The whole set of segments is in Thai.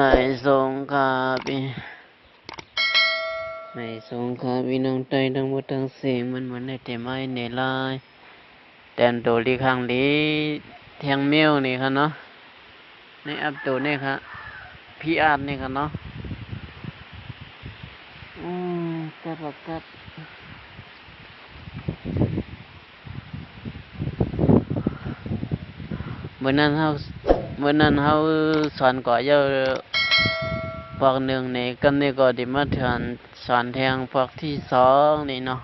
ไม่สงคาปีไม่สงคาปีน้องใจทั้งหมดทั้งสิ่งมันเหมือนในแต่ไม้ในลายแต่มตัวลีข้างลีแทงเมียวนี่ครับเนาะในอัพตัวนี่ครับพี่อาร์ตนี่ครับเนาะกัดบักกัดเมื่อนั้นเขาสอนก่อเยอะพวกหนึ่งในกันนี่ก็ได้มาเถื่อนสอนแทงพวกที่สองนี่เนาะ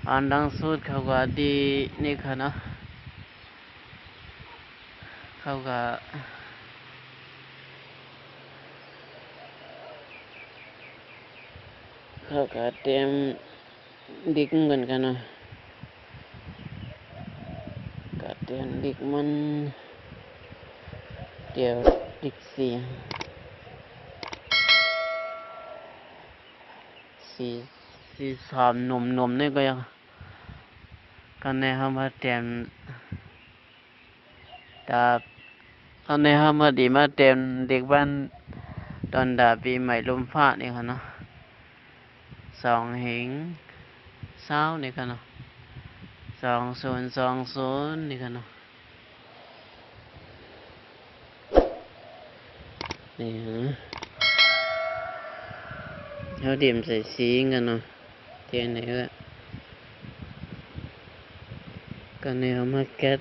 อันดังสุดเขาก็ดีนี่ค่ะเนาะเขาก็เตรียมดิกกันกันเนาะก็เตรียมดิกมันเดี๋ยวดิกสีสามหนุ่มนี่ก็ยังกันในเขามาเตรียมดาบกันในเขามาดีมาเตรียมเด็กบ้านตอนดาบปีใหม่ลมฟ้านี่ค่ะเนาะ2 หิงเศร้านี่ค่ะเนาะ2020นี่ค่ะเนาะนี่ฮะเขาเตรียมใส่สีกันเนาะเทียนไหนก็ในเขามาแก๊ส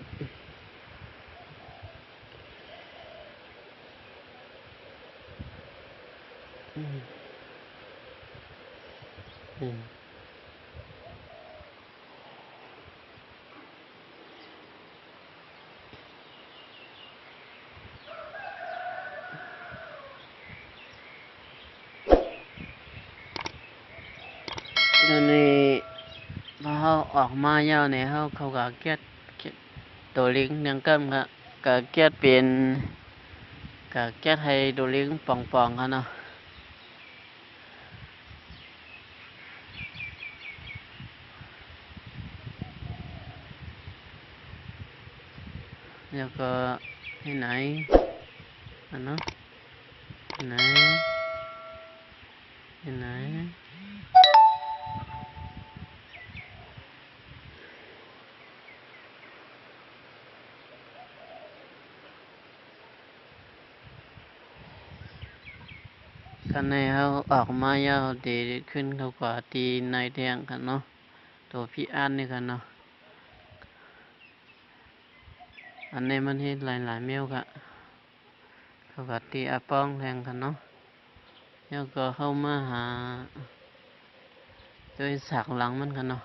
ตอนนี้พอเขาออกมาเยาวเนี่ยเขาก็แก๊สตัวลิงยังกำครับก็แก๊สเป็นก็แก๊สให้ตัวลิงป่องๆครับเนาะแล้วก็ที่ไหนอันเนาะที่ไหนกันในเขาออกมายาวดีขึ้นเขากว่าตีในแดงกันเนาะตัวพี่อันนี่กันเนาะอันนี้มันเห็นหลายเมียวกะเขาก็ตีอาป้องแทงกันเนาะแล้วก็เข้ามาหาโดยสักหลังมันกันเนาะ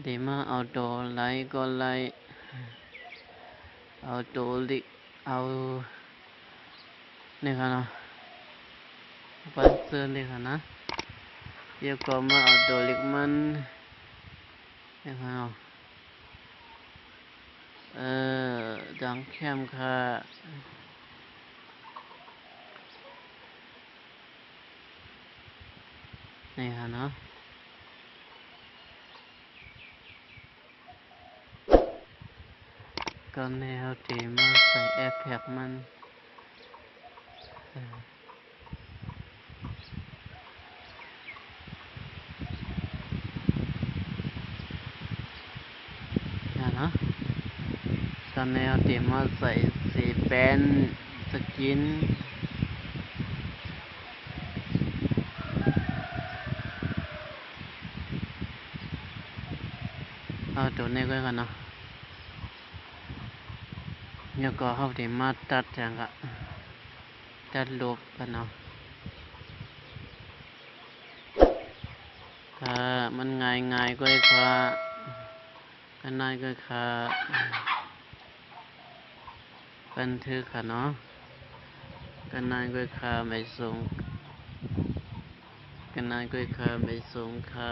ดีมาเอาตัวไล่ก็ไล่เอาตัวลิเอานี่ค่ะเนาะปันเสื้อนี่ค่ะนะเดี๋ยวก็มาเอาตัวลิกมันนี่ค่ะเนาะดังเข้มค่ะนี่ค่ะเนาะก็แนวที่มาใส่แอปแพ็กมันเนาะตอนแนวที่มาใส่สีเป็นสกินเอาตัวนี้ก็กันเนาะแล้วก็เขาที่มาตัดจังกะตัดรูปกันเนาะค่ะมันง่ายก็ได้ค่ะกันนายก็ค่ะบันทึกค่ะเนาะกันนายก็ค่ะไม่ส่งกันนายก็ค่ะไม่ส่งค่ะ